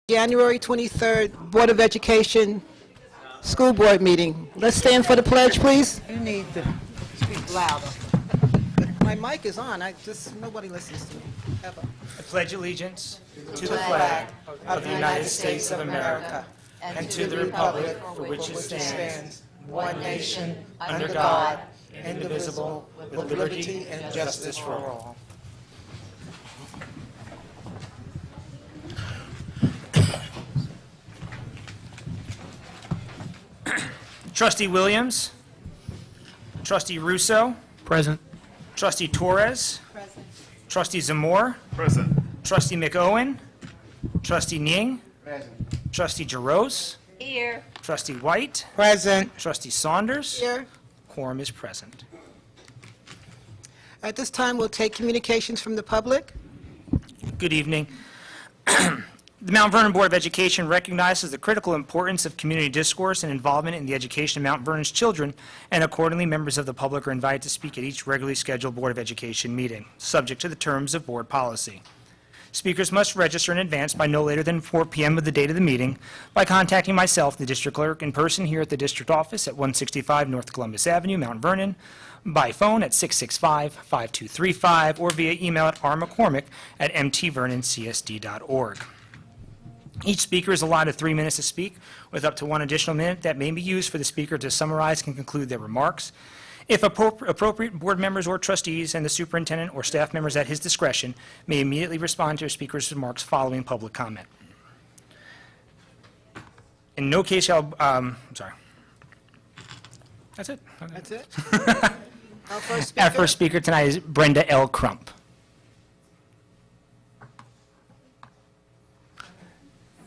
January 23rd Board of Education School Board meeting. Let's stand for the pledge, please. You need to speak louder. My mic is on. Nobody listens to me, ever. I pledge allegiance to the flag of the United States of America and to the republic for which it stands, one nation, under God, indivisible, with liberty and justice for all. Trustee Williams. Trustee Russo. Present. Trustee Torres. Present. Trustee Zamore. Present. Trustee McOwen. Trustee Ning. Present. Trustee Jaros. Here. Trustee White. Present. Trustee Saunders. Here. Quorum is present. At this time, we'll take communications from the public. Good evening. The Mount Vernon Board of Education recognizes the critical importance of community discourse and involvement in the education of Mount Vernon's children, and accordingly, members of the public are invited to speak at each regularly scheduled Board of Education meeting, subject to the terms of board policy. Speakers must register in advance by no later than 4 p.m. of the date of the meeting by contacting myself, the district clerk, in person here at the district office at 165 North Columbus Avenue, Mount Vernon, by phone at 665-5235, or via email at rmccormick@mtvernoncsd.org. Each speaker is allotted 3 minutes to speak, with up to 1 additional minute that may be used for the speaker to summarize and conclude their remarks. If appropriate, board members or trustees and the superintendent or staff members at his discretion may immediately respond to a speaker's remarks following public comment. In no case shall, sorry. That's it. Okay. That's it. Our first speaker. Our first speaker tonight is Brenda L. Crump.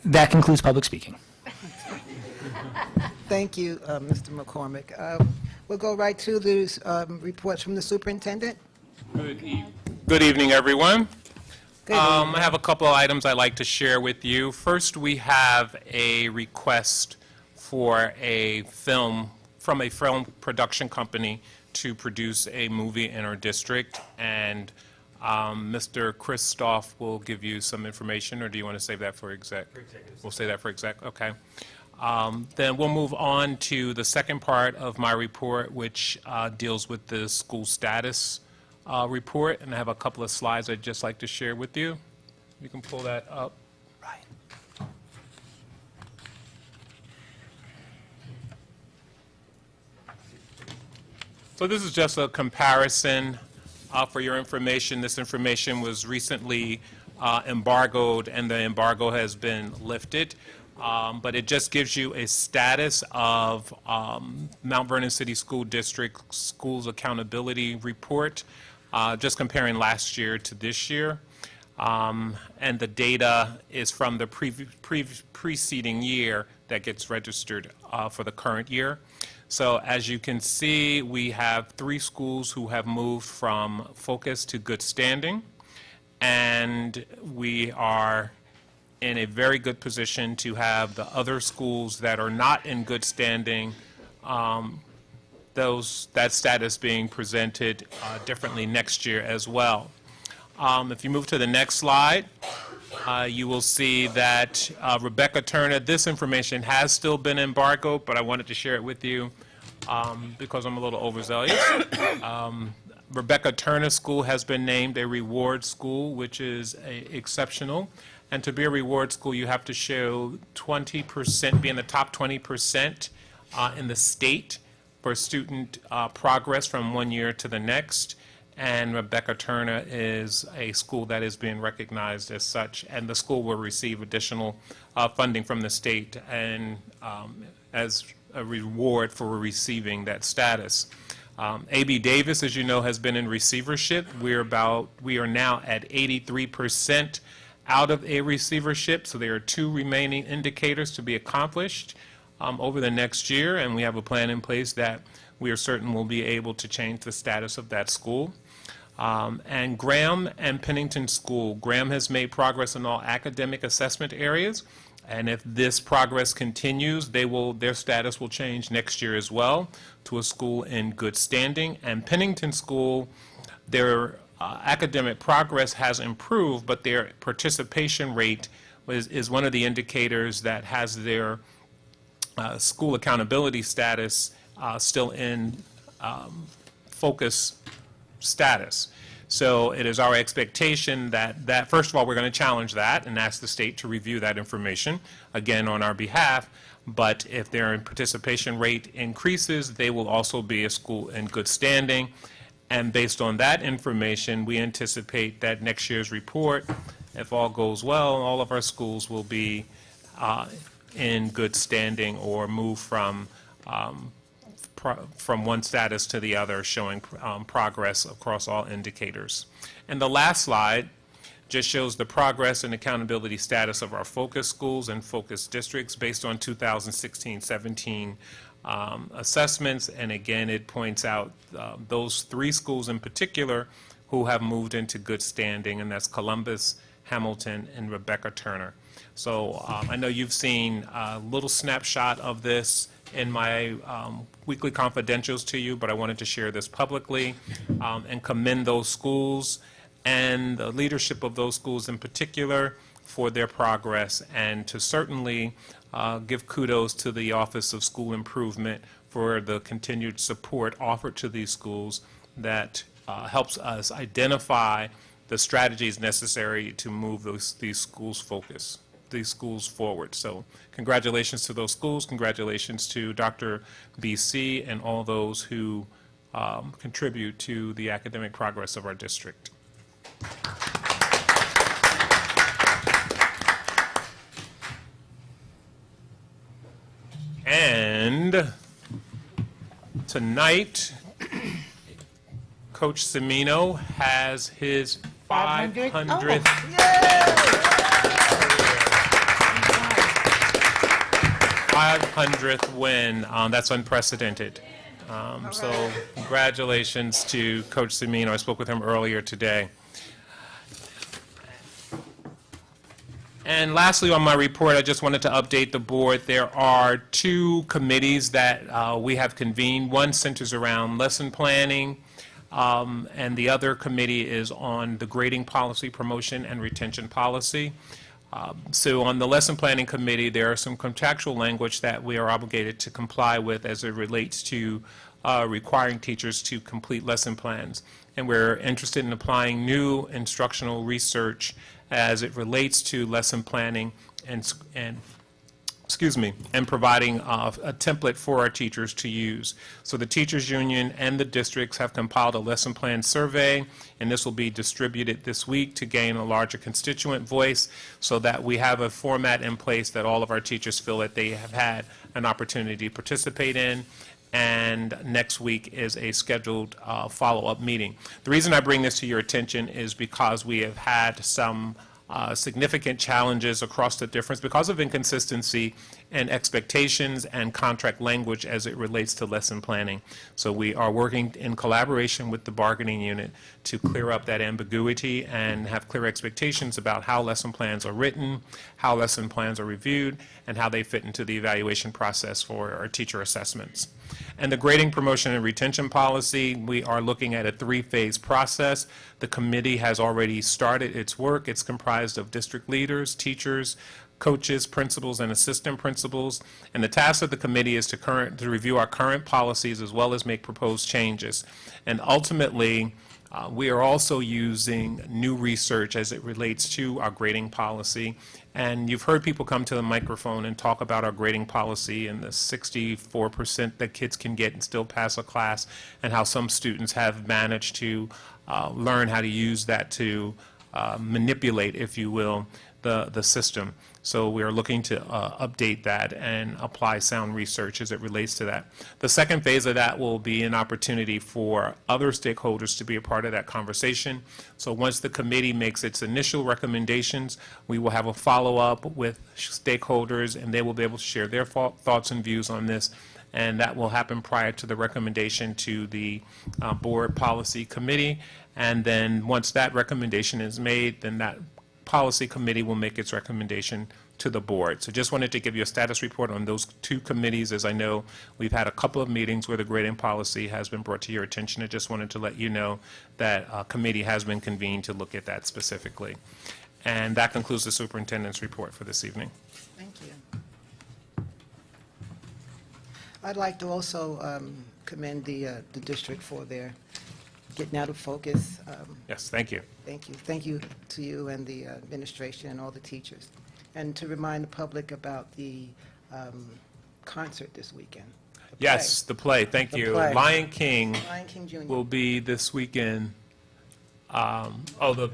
That concludes public speaking. Thank you, Mr. McCormick. We'll go right to the reports from the superintendent. Good evening, everyone. Good evening. I have a couple of items I'd like to share with you. First, we have a request for a film from a film production company to produce a movie in our district, and Mr. Christoph will give you some information, or do you want to save that for exec? We'll save that for exec, okay. Then we'll move on to the second part of my report, which deals with the school status report, and I have a couple of slides I'd just like to share with you. You can pull that up. Right. So this is just a comparison for your information. This information was recently embargoed, and the embargo has been lifted. But it just gives you a status of Mount Vernon City School District Schools Accountability Report, just comparing last year to this year. And the data is from the preceding year that gets registered for the current year. So as you can see, we have 3 schools who have moved from focus to good standing, and we are in a very good position to have the other schools that are not in good standing, that status being presented differently next year as well. If you move to the next slide, you will see that Rebecca Turner, this information has still been embargoed, but I wanted to share it with you because I'm a little overzealous. Rebecca Turner School has been named a reward school, which is exceptional. And to be a reward school, you have to show 20%, be in the top 20% in the state for student progress from one year to the next. And Rebecca Turner is a school that is being recognized as such, and the school will receive additional funding from the state and as a reward for receiving that status. A.B. Davis, as you know, has been in receivership. We are now at 83% out of a receivership, so there are 2 remaining indicators to be accomplished over the next year, and we have a plan in place that we are certain will be able to change the status of that school. And Graham and Pennington School. Graham has made progress in all academic assessment areas, and if this progress continues, their status will change next year as well to a school in good standing. And Pennington School, their academic progress has improved, but their participation rate is one of the indicators that has their school accountability status still in focus status. So it is our expectation that first of all, we're going to challenge that and ask the state to review that information, again, on our behalf. But if their participation rate increases, they will also be a school in good standing. And based on that information, we anticipate that next year's report, if all goes well, all of our schools will be in good standing or move from one status to the other, showing progress across all indicators. And the last slide just shows the progress and accountability status of our focus schools and focus districts based on 2016-17 assessments. And again, it points out those 3 schools in particular who have moved into good standing, and that's Columbus, Hamilton, and Rebecca Turner. So I know you've seen a little snapshot of this in my weekly confidentials to you, but I wanted to share this publicly and commend those schools and the leadership of those schools in particular for their progress, and to certainly give kudos to the Office of School Improvement for the continued support offered to these schools that helps us identify the strategies necessary to move these schools forward. So congratulations to those schools, congratulations to Dr. BC and all those who contribute to the academic progress of our district. And tonight, Coach Cimino has his 500th 500th win. That's unprecedented. So congratulations to Coach Cimino. I spoke with him earlier today. And lastly, on my report, I just wanted to update the board. There are 2 committees that we have convened. One centers around lesson planning, and the other committee is on the grading policy, promotion, and retention policy. So on the lesson planning committee, there are some contractual language that we are obligated to comply with as it relates to requiring teachers to complete lesson plans. And we're interested in applying new instructional research as it relates to lesson planning and providing a template for our teachers to use. So the teachers union and the districts have compiled a lesson plan survey, and this will be distributed this week to gain a larger constituent voice so that we have a format in place that all of our teachers feel that they have had an opportunity to participate in. And next week is a scheduled follow-up meeting. The reason I bring this to your attention is because we have had some significant challenges across the difference because of inconsistency in expectations and contract language as it relates to lesson planning. So we are working in collaboration with the bargaining unit to clear up that ambiguity and have clear expectations about how lesson plans are written, how lesson plans are reviewed, and how they fit into the evaluation process for our teacher assessments. And the grading, promotion, and retention policy, we are looking at a 3-phase process. The committee has already started its work. It's comprised of district leaders, teachers, coaches, principals, and assistant principals. And the task of the committee is to review our current policies as well as make proposed changes. And ultimately, we are also using new research as it relates to our grading policy. And you've heard people come to the microphone and talk about our grading policy and the 64% that kids can get and still pass a class, and how some students have managed to learn how to use that to manipulate, if you will, the system. So we are looking to update that and apply sound research as it relates to that. The second phase of that will be an opportunity for other stakeholders to be a part of that conversation. So once the committee makes its initial recommendations, we will have a follow-up with stakeholders, and they will be able to share their thoughts and views on this. And that will happen prior to the recommendation to the board policy committee. And then once that recommendation is made, then that policy committee will make its recommendation to the board. So just wanted to give you a status report on those 2 committees, as I know we've had a couple of meetings where the grading policy has been brought to your attention. I just wanted to let you know that a committee has been convened to look at that specifically. And that concludes the superintendent's report for this evening. Thank you. I'd like to also commend the district for their getting out of focus. Yes, thank you. Thank you. Thank you to you and the administration and all the teachers. And to remind the public about the concert this weekend. the play. Yes, the play, thank The you. play. Lion King Lion King Jr. will be this weekend. The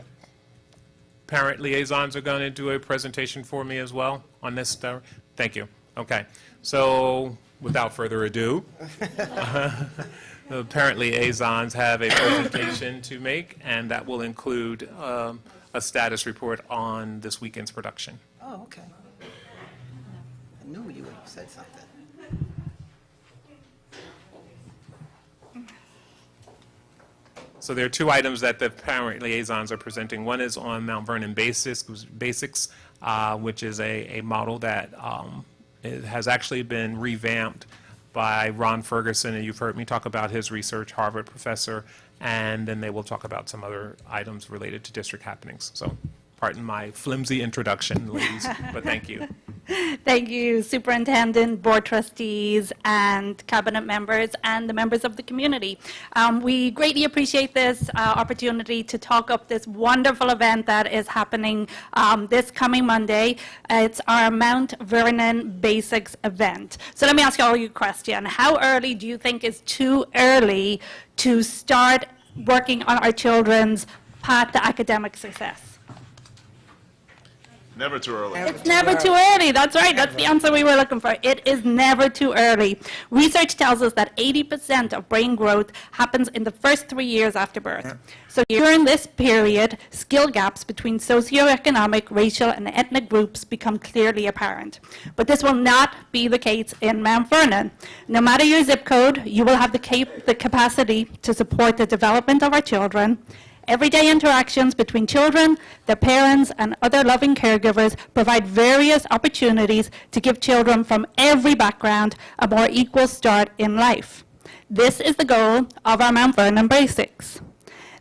parent liaisons are going to do a presentation for me as well on this story? Thank you. Okay. So without further ado, the parent liaisons have a presentation to make, and that will include a status report on this weekend's production. Oh, okay. I knew you would have said something. So there are two items that the parent liaisons are presenting. One is on Mount Vernon Basics, which is a model that it has actually been revamped by Ron Ferguson, and you've heard me talk about his research, Harvard professor, and then they will talk about some other items related to district happenings. So pardon my flimsy introduction, ladies, but thank you. Thank you, Superintendent, Board Trustees, and Cabinet members, and the members of the community. We greatly appreciate this opportunity to talk up this wonderful event that is happening this coming Monday. It's our Mount Vernon Basics event. So let me ask you all a question. How early do you think is too early to start working on our children's path to academic success? Never too early. It's never too early. That's right. That's the answer we were looking for. It is never too early. Research tells us that 80% of brain growth happens in the first 3 years after birth. So during this period, skill gaps between socioeconomic, racial, and ethnic groups become clearly apparent. But this will not be the case in Mount Vernon. No matter your zip code, you will have the capacity to support the development of our children. Everyday interactions between children, their parents, and other loving caregivers provide various opportunities to give children from every background a more equal start in life. This is the goal of our Mount Vernon Basics.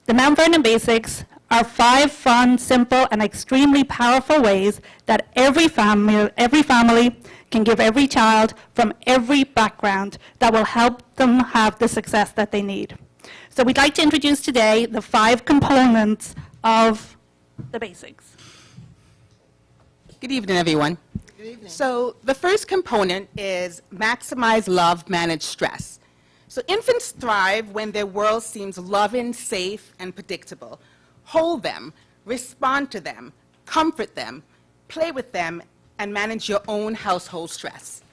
The Mount Vernon Basics are 5 fun, simple, and extremely powerful ways that every family can give every child from every background that will help them have the success that they need. So we'd like to introduce today the 5 components of the basics. Good evening, everyone. Good evening. So the first component is maximize love, manage stress. So infants thrive when their world seems loving, safe, and predictable. Hold them, respond to them, comfort them, play with them, and manage your own household stress.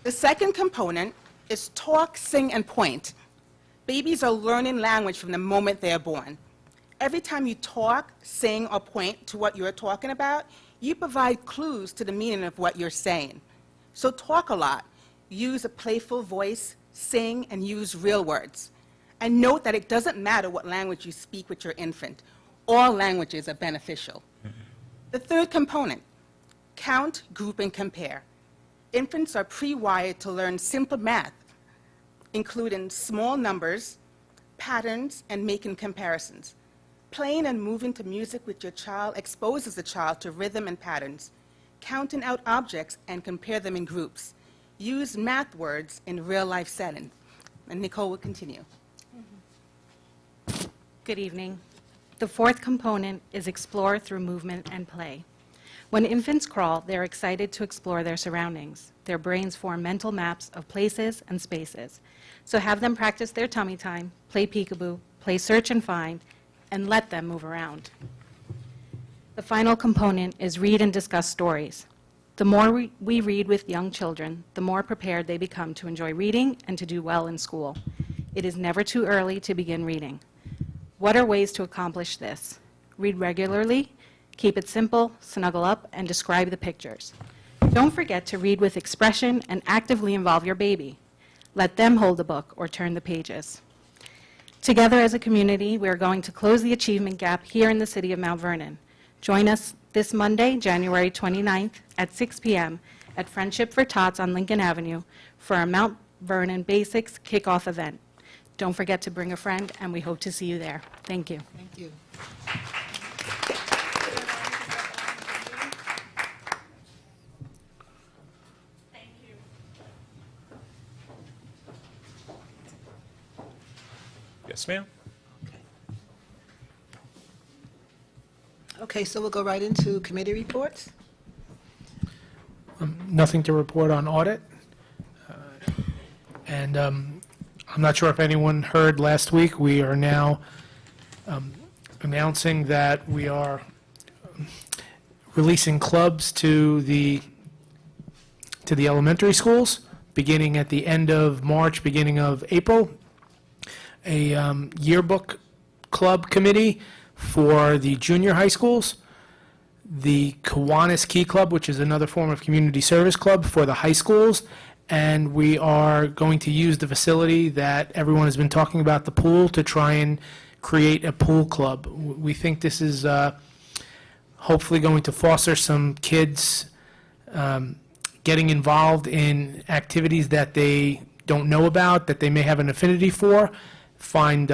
The second component is talk, sing, and point. Babies are learning language from the moment they are born. Every time you talk, sing, or point to what you're talking about, you provide clues to the meaning of what you're saying. So talk a lot. Use a playful voice, sing, and use real words. And note that it doesn't matter what language you speak with your infant. All languages are beneficial. The third component, count, group, and compare. Infants are pre-wired to learn simple math, including small numbers, patterns, and making comparisons. Playing and moving to music with your child exposes the child to rhythm and patterns. Counting out objects and compare them in groups. Use math words in real-life setting. And Nicole will continue. Good evening. The fourth component is explore through movement and play. When infants crawl, they're excited to explore their surroundings. Their brains form mental maps of places and spaces. So have them practice their tummy time, play peekaboo, play search and find, and let them move around. The final component is read and discuss stories. The more we read with young children, the more prepared they become to enjoy reading and to do well in school. It is never too early to begin reading. What are ways to accomplish this? Read regularly, keep it simple, snuggle up, and describe the pictures. Don't forget to read with expression and actively involve your baby. Let them hold the book or turn the pages. Together as a community, we are going to close the achievement gap here in the city of Mount Vernon. Join us this Monday, January 29th at 6 p.m. at Friendship for Tots on Lincoln Avenue for our Mount Vernon Basics kickoff event. Don't forget to bring a friend, and we hope to see you there. Thank you. Thank you. Yes, ma'am. Okay, so we'll go right into committee reports. Nothing to report on audit. And I'm not sure if anyone heard last week, we are now announcing that we are releasing clubs to the elementary schools, beginning at the end of March, beginning of April. A yearbook club committee for the junior high schools, the Kiwanis Key Club, which is another form of community service club for the high schools, and we are going to use the facility that everyone has been talking about, the pool, to try and create a pool club. We think this is hopefully going to foster some kids getting involved in activities that they don't know about, that they may have an affinity for, find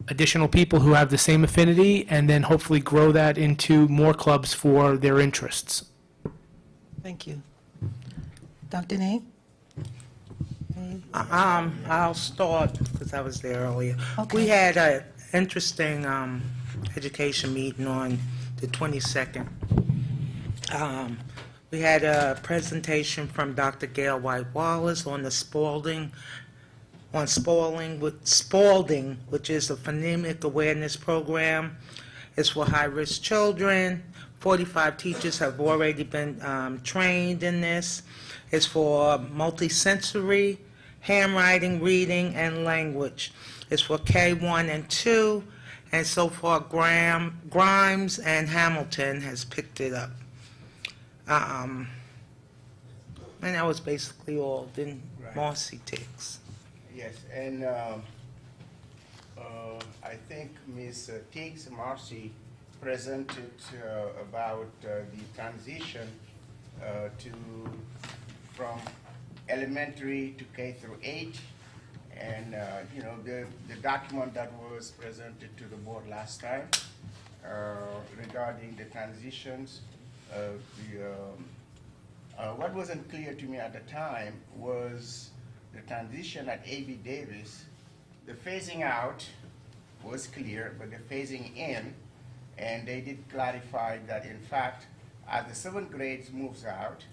additional people who have the same affinity, and then hopefully grow that into more clubs for their interests. Thank you. Dr. Nate? I'll start because I was there earlier. We had an interesting education meeting on the 22nd. We had a presentation from Dr. Gail White Wallace on the Spalding, which is a phonemic awareness program. It's for high-risk children. 45 teachers have already been trained in this. It's for multisensory, handwriting, reading, and language. It's for K1 and 2, and so far Grimes and Hamilton has picked it up. And that was basically all. Then Marcy takes. Yes, and I think Ms. Tiggs Marcy presented about the transition from elementary to K through 8, and the document that was presented to the board last time regarding the transitions. What wasn't clear to me at the time was the transition at A.B. Davis. The phasing out was clear, but the phasing in, and they did clarify that in fact, as the 7th grade moves out,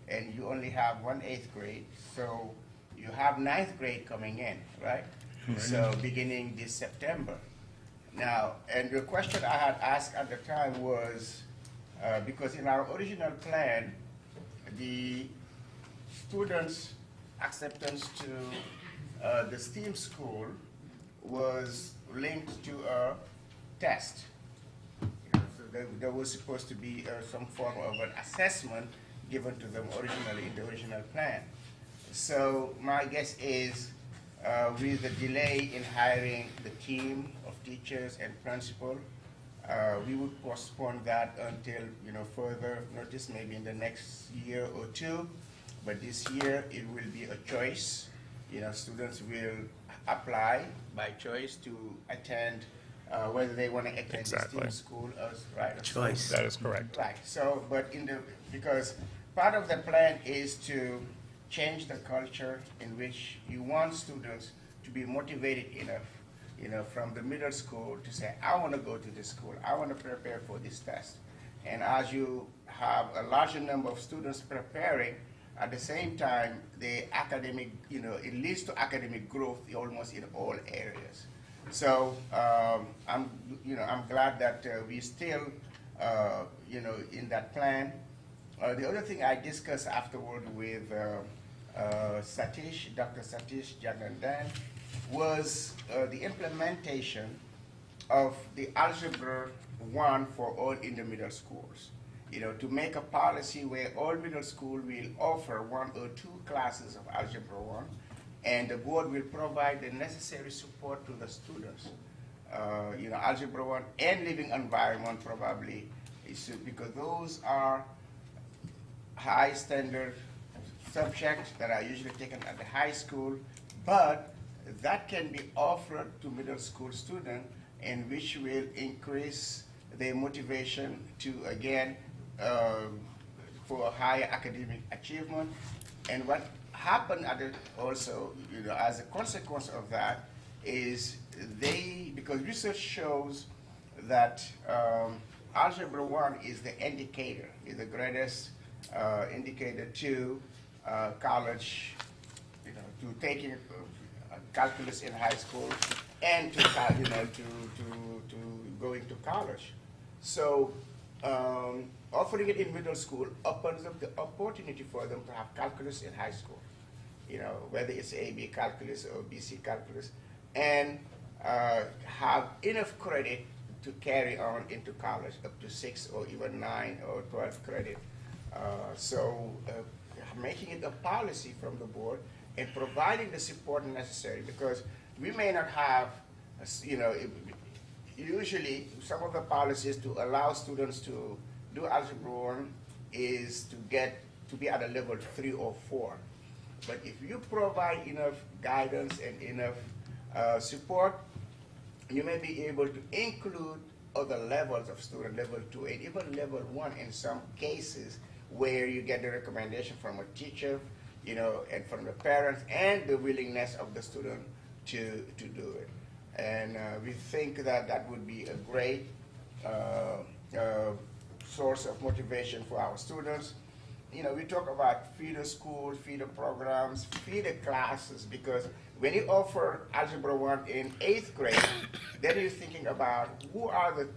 and you only have 1 8th grade, so you have 9th grade coming in, right? So beginning this September. Now, and the question I had asked at the time was, because in our original plan, the students' acceptance to the STEAM school was linked to a test. So there was supposed to be some form of an assessment given to them originally in the original plan. So my guess is with the delay in hiring the team of teachers and principal, we would postpone that until further notice, maybe in the next year or two. But this year it will be a choice. Students will apply by choice to attend whether they want to attend the STEAM school or right. Choice. That is correct. Right. So, but because part of the plan is to change the culture in which you want students to be motivated enough, from the middle school to say, I want to go to this school, I want to prepare for this test. And as you have a larger number of students preparing, at the same time, the academic, it leads to academic growth almost in all areas. So I'm glad that we still, in that plan. The other thing I discussed afterward with Satish, Dr. Satish Jagandan, was the implementation of the Algebra 1 for all in the middle schools. To make a policy where all middle school will offer 1 or 2 classes of Algebra 1, and the board will provide the necessary support to the students. Algebra 1 and living environment probably, because those are high standard subjects that are usually taken at the high school, but that can be offered to middle school students, and which will increase their motivation to, again, for higher academic achievement. And what happened also, as a consequence of that, is because research shows that Algebra 1 is the indicator, is the greatest indicator to college, to taking calculus in high school and to going to college. So offering it in middle school opens up the opportunity for them to have calculus in high school, whether it's AB calculus or BC calculus, and have enough credit to carry on into college, up to 6 or even 9 or 12 credit. So making it a policy from the board and providing the support necessary, because we may not have, usually some of the policies to allow students to do Algebra 1 is to be at a level 3 or 4. But if you provide enough guidance and enough support, you may be able to include other levels of student, level 2 and even level 1 in some cases, where you get the recommendation from a teacher, and from the parents, and the willingness of the student to do it. And we think that would be a great source of motivation for our students. We talk about feeder schools, feeder programs, feeder classes, because when you offer Algebra 1 in 8th grade, then you're thinking about who are the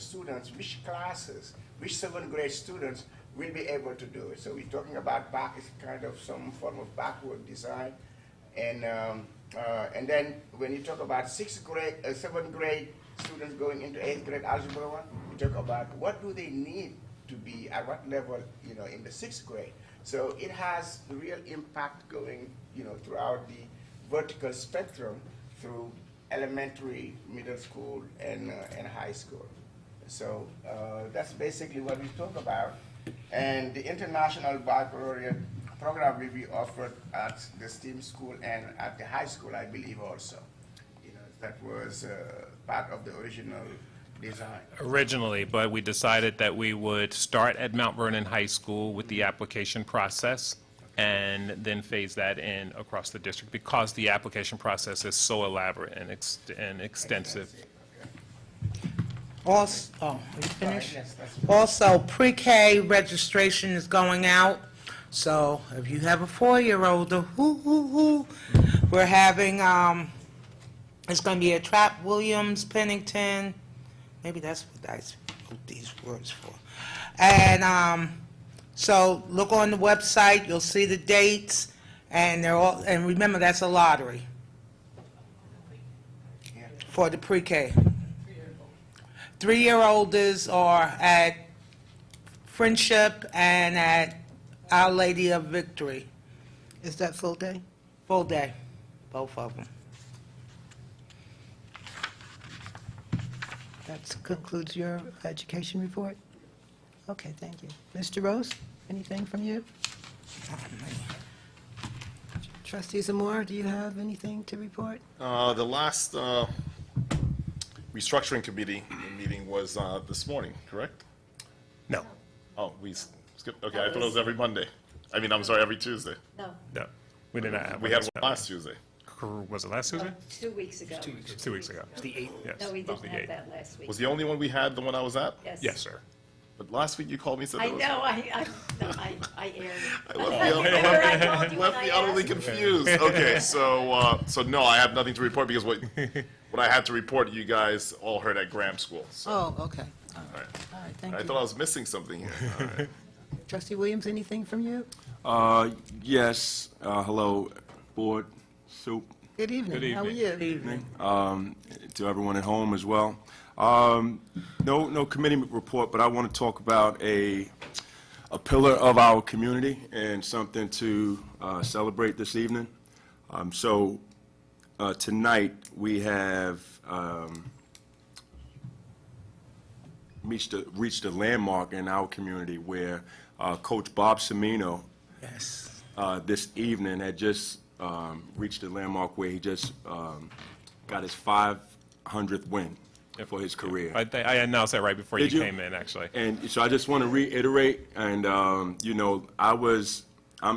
students, which classes, which 7th grade students will be able to do it. So we're talking about kind of some form of backward design. And then when you talk about 6th grade, 7th grade students going into 8th grade Algebra 1, we talk about what do they need to be at what level, in the 6th grade. So it has real impact going, throughout the vertical spectrum through elementary, middle school, and high school. So that's basically what we talk about. And the International Baccalaureate program will be offered at the STEAM school and at the high school, I believe also. That was part of the original design. Originally, but we decided that we would start at Mount Vernon High School with the application process and then phase that in across the district because the application process is so elaborate and extensive. Also, are you finished? Yes, that's Also, pre-K registration is going out, so if you have a 4-year-old, we're having, it's going to be at Trap, Williams, Pennington, maybe that's what I wrote these words for. And so look on the website, you'll see the dates, and and remember, that's a lottery for the pre-K. 3-year-olds are at Friendship and at Our Lady of Victory. Is that full day? Full day, both of them. That concludes your education report? Okay, thank you. Mr. Rose, anything from you? Trustee Zamora, do you have anything to report? The last restructuring committee meeting was this morning, correct? No, Oh, we skipped, okay, I thought it was every Monday. I'm sorry, every Tuesday. No, no, we did not have We one. had one last Tuesday. Was it last Tuesday? 2 weeks ago. 2 weeks ago. The 8th. Yes. No, we that was didn't the have 8th. that last week. Was the only one we had the one I was at? Yes. Yes, sir. But last week you called me and said I there was. know, I aired. I left me utterly confused. Okay, so no, I have nothing to report because what I had to report, you guys all heard at Graham School. So Oh, okay. All all right. right, thank I you. thought I was missing something here. All right. Trustee Williams, anything from you? Yes, hello, Board, Soup, Good evening. Good How are evening. you? Evening. to everyone at home as well. No committee report, but I want to talk about a pillar of our community and something to celebrate this evening. So tonight, we have reached a landmark in our community where Coach Bob Semino Yes. this evening had just reached a landmark where he just got his 500th win for his career. I announced that right before Did you you? came in, actually. And so I just want to reiterate, and,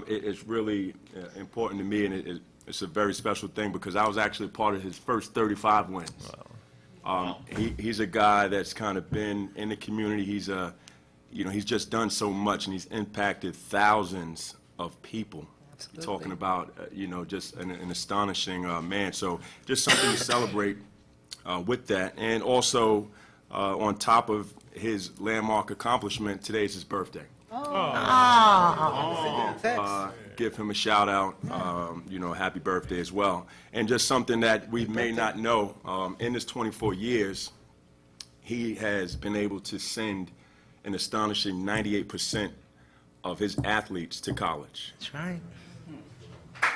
it's really important to me, and It's a very special thing because I was actually part of his first 35 wins. He's a guy that's kind of been in the community. He's just done so much, and he's impacted thousands of people. Absolutely. Talking about, just an astonishing man. So just something to celebrate with that. And also, on top of his landmark accomplishment, today is his birthday. Give him a shout out, happy birthday as well. And just something that we may not know, in his 24 years, he has been able to send an astonishing 98% of his athletes to college. That's right.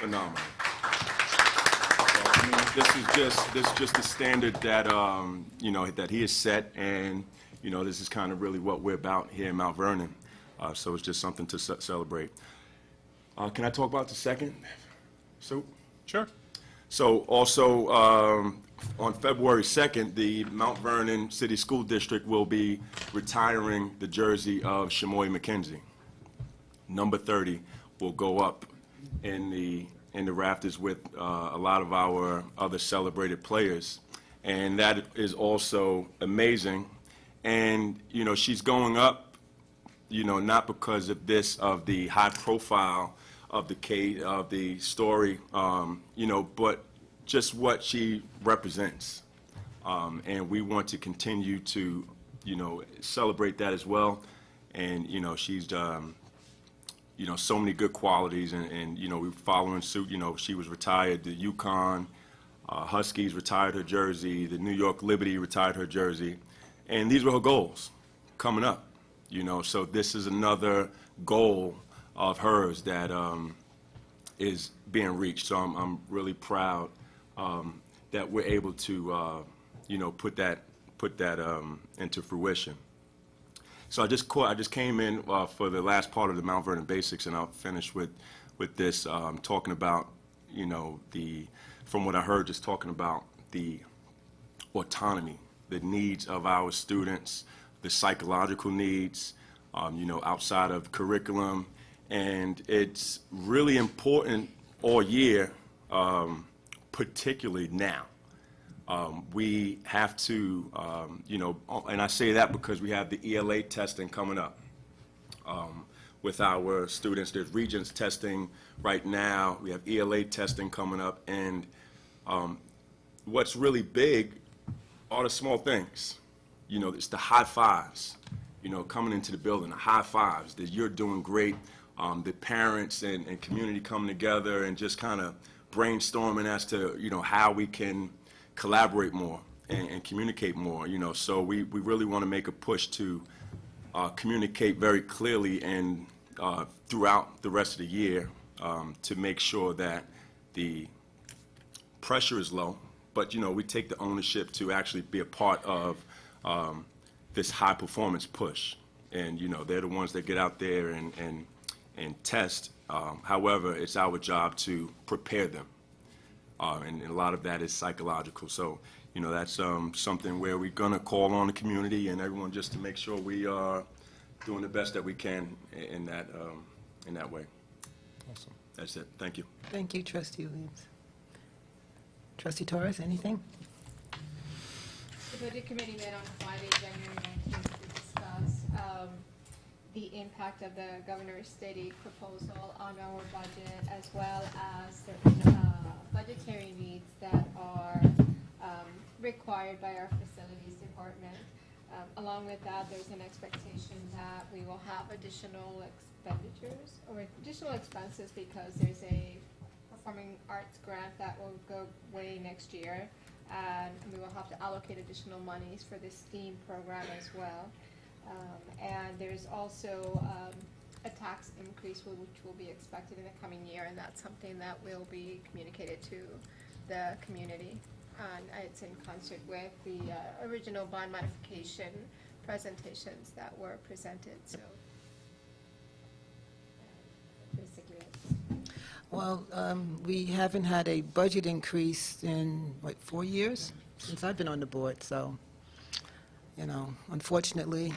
Phenomenal. So, I mean, this is just the standard that, that he has set, and, this is kind of really what we're about here in Mount Vernon. So it's just something to celebrate. Can I talk about the second? Sure. So also, on February 2nd, the Mount Vernon City School District will be retiring the jersey of Shamoy McKenzie. Number 30 will go up in the rafters with a lot of our other celebrated players. And that is also amazing. And, she's going up, not because of the high profile of the story, but just what she represents. And we want to continue to, celebrate that as well. And, she's, so many good qualities, and we're following suit. She was retired, the UConn Huskies retired her jersey, the New York Liberty retired her jersey, and these were her goals coming up. So this is another goal of hers that is being reached. So I'm really proud that we're able to, put that into fruition. So I just came in for the last part of the Mount Vernon Basics, and I'll finish with this, talking about, from what I heard, just talking about the autonomy, the needs of our students, the psychological needs, outside of curriculum. And it's really important all year, particularly now. We have to, and I say that because we have the ELA testing coming up with our students. There's Regents testing right now. We have ELA testing coming up. And what's really big are the small things. It's the high fives, coming into the building, the high fives, that you're doing great. The parents and community coming together and just kind of brainstorming as to, how we can collaborate more and communicate more, So we really want to make a push to communicate very clearly and throughout the rest of the year to make sure that the pressure is low, but, we take the ownership to actually be a part of this high performance push. And, they're the ones that get out there and test. However, it's our job to prepare them. And a lot of that is psychological. So, that's something where we're going to call on the community and everyone just to make sure we are doing the best that we can in that way. Awesome. That's it. Thank you. Thank you, Trustee Williams. Trustee Torres, anything? The Budget Committee met on Friday, January 19th, to discuss the impact of the governor's steady proposal on our budget, as well as certain budgetary needs that are required by our facilities department. Along with that, there's an expectation that we will have additional expenditures or additional expenses because there's a performing arts grant that will go away next year, and we will have to allocate additional monies for the STEAM program as well. And there's also a tax increase which will be expected in the coming year, and that's something that will be communicated to the community. And it's in concert with the original bond modification presentations that were presented, so basically it. Well, we haven't had a budget increase in, 4 years? Since I've been on the board, so, unfortunately.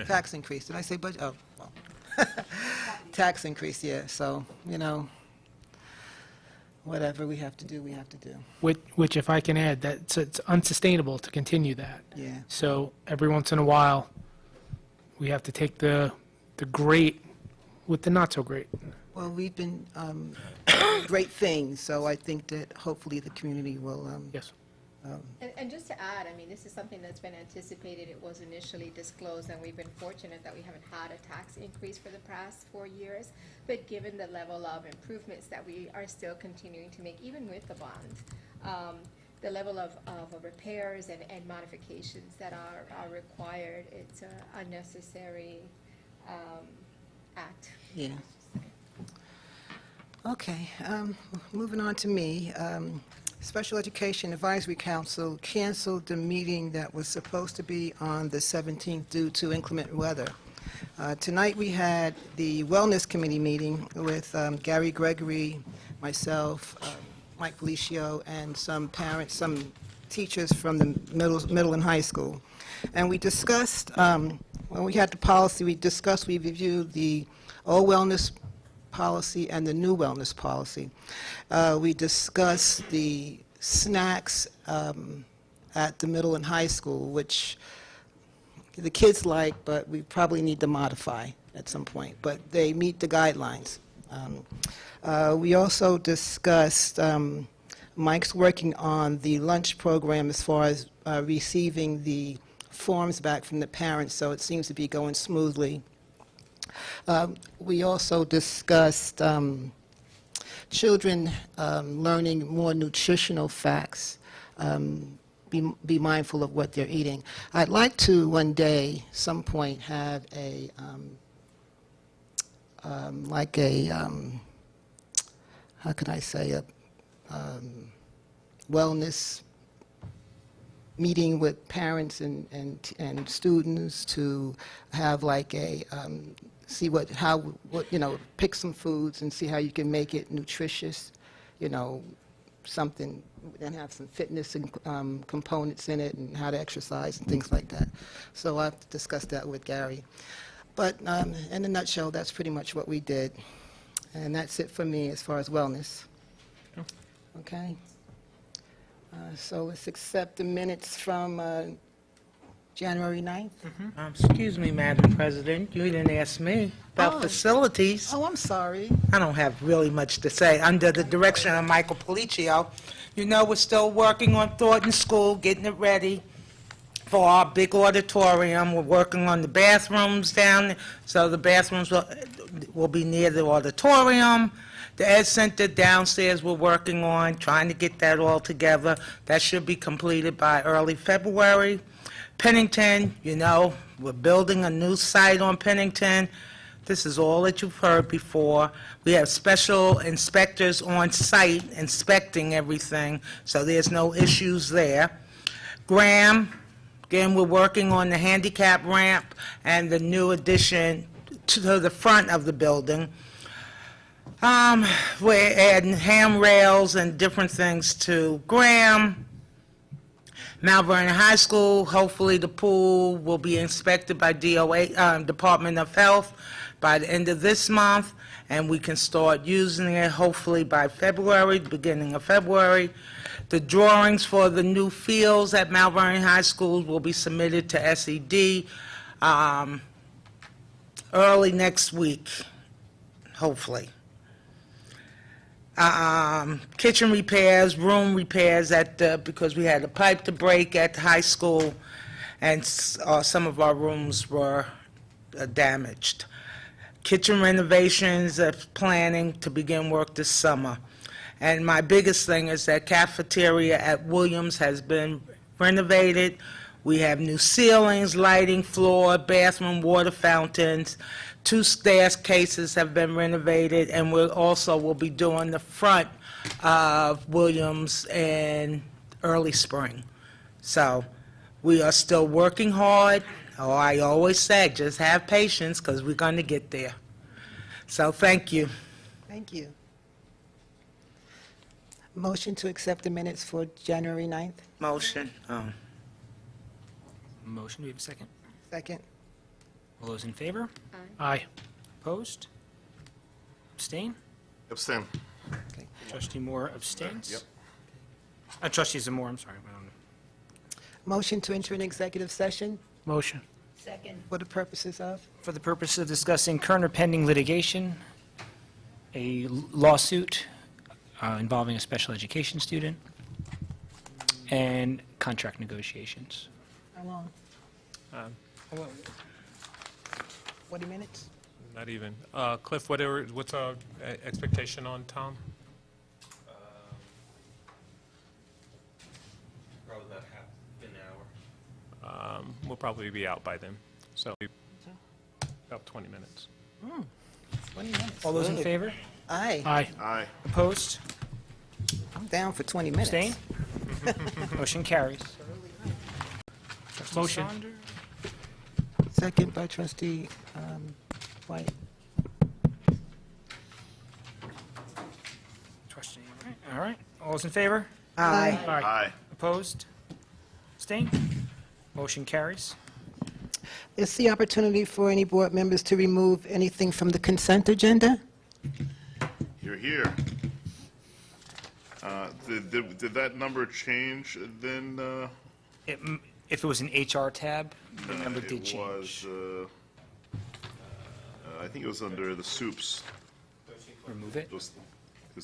Tax increase. Did I say budget? Oh, well. Tax increase, yeah. So, Whatever we have to do, we have to do. Which, if I can add, it's unsustainable to continue that. Yeah. So every once in a while, we have to take the great with the not so great. Well, we've been, great things, so I think that hopefully the community will, Yes. And just to add, I mean, this is something that's been anticipated. It was initially disclosed, and we've been fortunate that we haven't had a tax increase for the past 4 years. But given the level of improvements that we are still continuing to make, even with the bond, the level of repairs and modifications that are required, it's an unnecessary act. yeah. Okay, moving on to me. Special Education Advisory Council canceled the meeting that was supposed to be on the 17th due to inclement weather. Tonight, we had the Wellness Committee meeting with Gary Gregory, myself, Mike Felicio, and some parents, some teachers from the middle and high school. And we discussed, when we had the policy, we reviewed the old wellness policy and the new wellness policy. We discussed the snacks at the middle and high school, which the kids like, but we probably need to modify at some point, but they meet the guidelines. We also discussed, Mike's working on the lunch program as far as receiving the forms back from the parents, so it seems to be going smoothly. We also discussed children learning more nutritional facts, be mindful of what they're eating. I'd like to one day, some point, have a, how can I say, a wellness meeting with parents and students to have like a, see pick some foods and see how you can make it nutritious, something, and have some fitness and components in it and how to exercise and things like that. So I've discussed that with Gary. But in a nutshell, that's pretty much what we did. And that's it for me as far as wellness. Okay? So let's accept the minutes from January 9th. Excuse me, Madam President, you didn't ask me about Oh. facilities. Oh, I'm sorry. I don't have really much to say. Under the direction of Michael Policio, we're still working on Thornton School, getting it ready for our big auditorium. We're working on the bathrooms down there, so the bathrooms will be near the auditorium. The Ed Center downstairs we're working on, trying to get that all together. That should be completed by early February. Pennington, we're building a new site on Pennington. This is all that you've heard before. We have special inspectors on site inspecting everything, so there's no issues there. Graham, again, we're working on the handicap ramp and the new addition to the front of the building. We're adding handrails and different things to Graham. Mount Vernon High School, hopefully the pool will be inspected by DOA, Department of Health, by the end of this month, and we can start using it hopefully by February, beginning of February. The drawings for the new fields at Mount Vernon High School will be submitted to SED early next week, hopefully. Kitchen repairs, room repairs because we had a pipe to break at the high school, and some of our rooms were damaged. Kitchen renovations, planning to begin work this summer. And my biggest thing is that cafeteria at Williams has been renovated. We have new ceilings, lighting, floor, bathroom, water fountains. 2 staircases have been renovated, and we also will be doing the front of Williams in early spring. So we are still working hard. I always say, just have patience, because we're going to get there. So thank you. Thank you. Motion to accept the minutes for January 9th. Motion. Motion, do we have a second? Second. All those in favor? Aye. Opposed? Abstain? Abstain. Trustee Moore abstains. Trustee Zamora, I'm sorry. I don't know. Motion to enter an executive session Motion. Second. for the purposes of? For the purpose of discussing current or pending litigation, a lawsuit involving a special education student, and contract negotiations. How long? Um, 40 minutes? Not even. Cliff, what's our expectation on Tom? Probably about half an hour. We'll probably be out by then, so about 20 minutes. 20 minutes. All those in Good. favor? Aye. Aye. Aye. Opposed? I'm down for 20 minutes. Abstain? Motion carries. Trustee Motion. Saunders? Second by trustee White. Trustee, all right. All those in favor? Aye. Aye. Opposed? Abstain? Motion carries. Is the opportunity for any board members to remove anything from the consent agenda? You're here. Did that number change then? If it was an HR tab, the number did It change. was, I think it was under the soups. Remove it. Was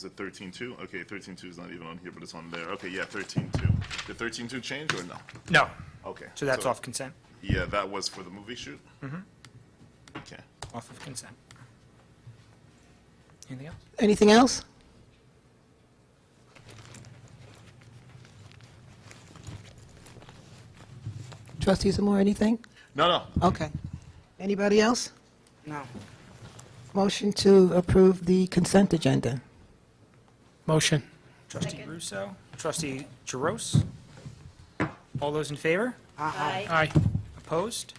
it 13.2? Okay, 13.2 is not even on here, but it's on there. Okay, yeah, 13.2. Did 13.2 change or no? No. Okay. So that's off consent? Yeah, that was for the movie shoot? Mm-hmm. Okay. Off of consent. Anything else? Anything else? Trustee Zamora, anything? No. Okay. Anybody else? No. Motion to approve the consent agenda. Motion. Trustee Russo? Trustee Jaros? All those in favor? Aye. Aye. Opposed?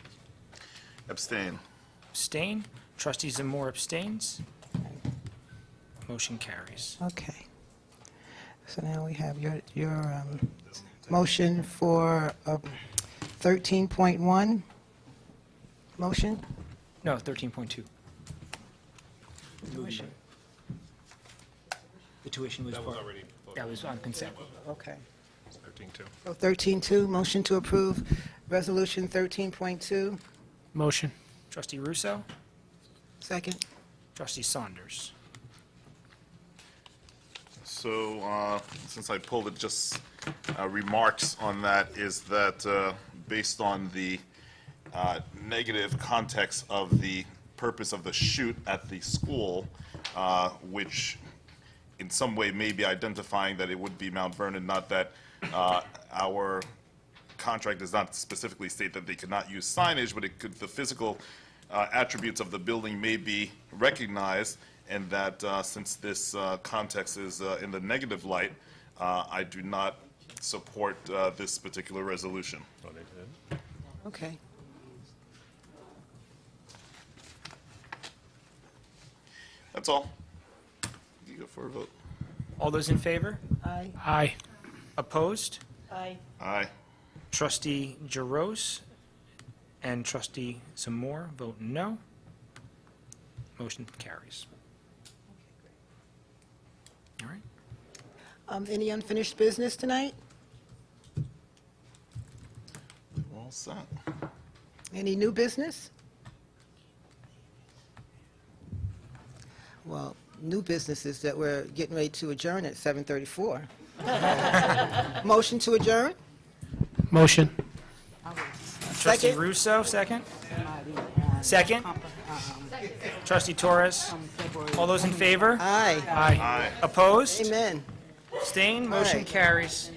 Abstain. Abstain? Trustee Zamora abstains. Motion carries. Okay. So now we have your motion for 13.1. Motion? No, 13.2. Tuition. The tuition was part, already that was on consent. Okay. 13.2. So 13.2, motion to approve resolution 13.2. Motion. Trustee Russo? Second. Trustee Saunders? So, since I pulled it, just remarks on that is that based on the negative context of the purpose of the shoot at the school, which in some way may be identifying that it would be Mount Vernon, not that our contract does not specifically state that they could not use signage, but it could, the physical attributes of the building may be recognized, and that since this context is in the negative light, I do not support this particular resolution. Oh, they did? Okay. That's all. You go for a vote. All those in favor? Aye. Aye. Opposed? Aye. Aye. Trustee Jaros and Trustee Zamora vote no. Motion carries. All right. Any unfinished business tonight? All set. Any new business? Well, new business is that we're getting ready to adjourn at 7:34. Motion to adjourn? Motion. Trustee Second. Russo, second. Second. Trustee Torres. All those in favor? Aye. Aye. Aye. Opposed? Amen. Abstained? Motion Aye. carries.